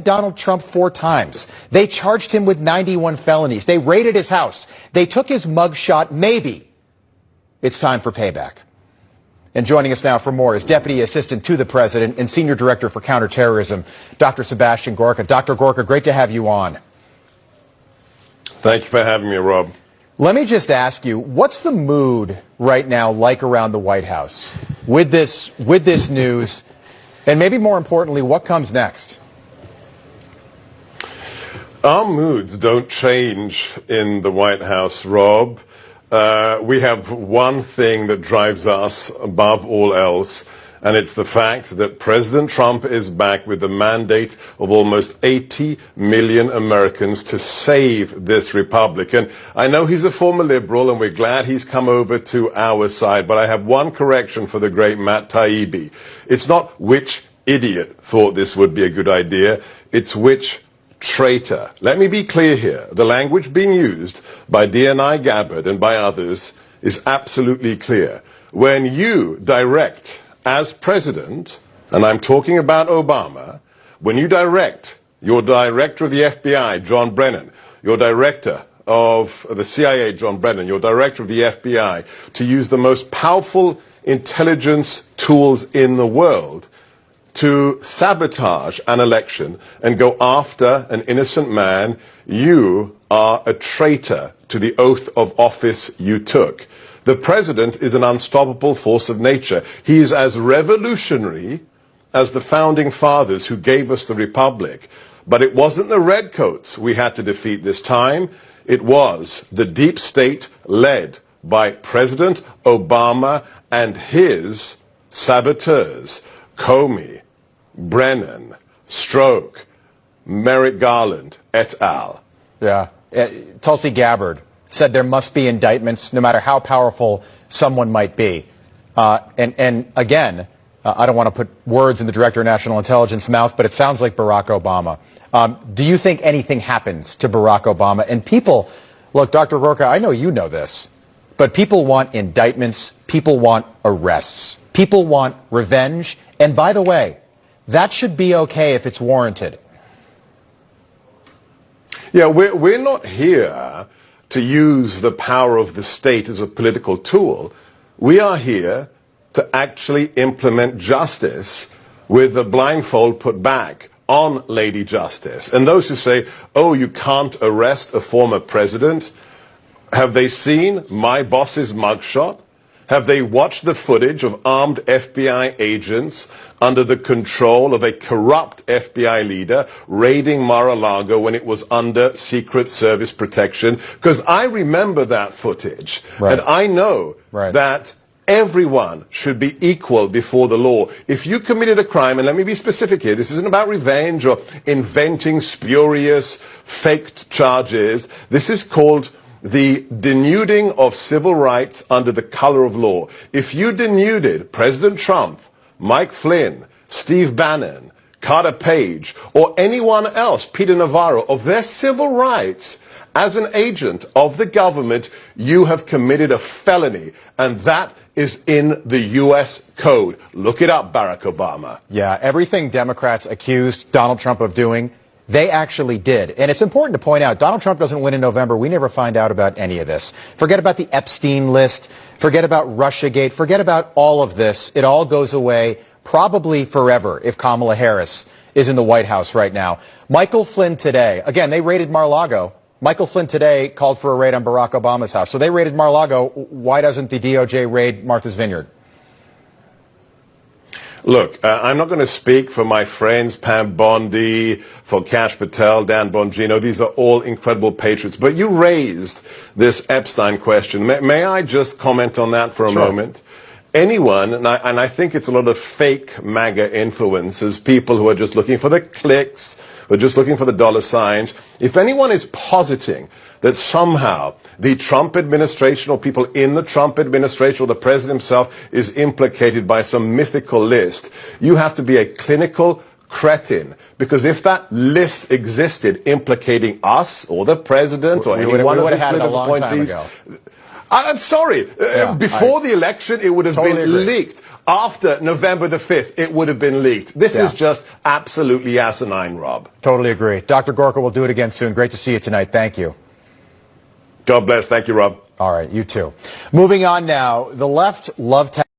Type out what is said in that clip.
Donald Trump 4 times. They charged him with 91 felonies. They raided his house. They took his mugshot. Maybe it's time for payback. And joining us now for more is Deputy Assistant to the President and Senior Director for Counterterrorism, Dr. Sebastian Gorka. Dr. Gorka, great to have you on. Thank you for having me, Rob. Let me just ask you, what's the mood right now like around the White House with this news? And maybe more importantly, what comes next? Our moods don't change in the White House, Rob. We have one thing that drives us above all else, and it's the fact that President Trump is back with the mandate of almost 80 million Americans to save this republic. And I know he's a former liberal, and we're glad he's come over to our side, but I have one correction for the great Matt Taibbi. It's not which idiot thought this would be a good idea, it's which traitor. Let me be clear here. The language being used by DNI Gabbard and by others is absolutely clear. When you direct as president, and I'm talking about Obama, when you direct your director of the FBI, John Brennan, your director of the CIA, John Brennan, your director of the FBI, to use the most powerful intelligence tools in the world to sabotage an election and go after an innocent man, you are a traitor to the oath of office you took. The president is an unstoppable force of nature. He is as revolutionary as the founding fathers who gave us the republic. But it wasn't the redcoats we had to defeat this time. It was the deep state led by President Obama and his saboteurs, Comey, Brennan, Strzok, Merrick Garland, et al. Yeah. Tulsi Gabbard said there must be indictments no matter how powerful someone might be. And again, I don't want to put words in the Director of National Intelligence's mouth, but it sounds like Barack Obama. Do you think anything happens to Barack Obama? And people, look, Dr. Gorka, I know you know this, but people want indictments, people want arrests, people want revenge, and by the way, that should be okay if it's warranted. Yeah, we're not here to use the power of the state as a political tool. We are here to actually implement justice with the blindfold put back on Lady Justice. And those who say, oh, you can't arrest a former president, have they seen my boss's mugshot? Have they watched the footage of armed FBI agents under the control of a corrupt FBI leader raiding Mar-a-Lago when it was under Secret Service protection? Because I remember that footage, and I know that everyone should be equal before the law. If you committed a crime, and let me be specific here, this isn't about revenge or inventing spurious, faked charges. This is called the denuding of civil rights under the color of law. If you denuded President Trump, Mike Flynn, Steve Bannon, Carter Page, or anyone else, Peter Navarro, of their civil rights as an agent of the government, you have committed a felony, and that is in the U.S. Code. Look it up, Barack Obama. Yeah, everything Democrats accused Donald Trump of doing, they actually did. And it's important to point out, Donald Trump doesn't win in November. We never find out about any of this. Forget about the Epstein list. Forget about Russiagate. Forget about all of this. It all goes away probably forever if Kamala Harris is in the White House right now. Michael Flynn today, again, they raided Mar-a-Lago. Michael Flynn today called for a raid on Barack Obama's house. So they raided Mar-a-Lago. Why doesn't the DOJ raid Martha's Vineyard? Look, I'm not going to speak for my friends Pam Bondi, for Kash Patel, Dan Bongino. These are all incredible patriots. But you raised this Epstein question. May I just comment on that for a moment? Anyone, and I think it's a lot of fake MAGA influencers, people who are just looking for the clicks, who are just looking for the dollar signs. If anyone is positing that somehow the Trump administration or people in the Trump administration or the president himself is implicated by some mythical list, you have to be a clinical cretin. Because if that list existed implicating us or the president or any one of his political appointees, I'm sorry. Before the election, it would have been leaked. after November the 5th, it would have been leaked. This Yeah. is just absolutely asinine, Rob. Totally agree. Dr. Gorka, we'll do it again soon. Great to see you tonight. Thank you. God bless. Thank you, Rob. All right, you too. Moving on now. The left love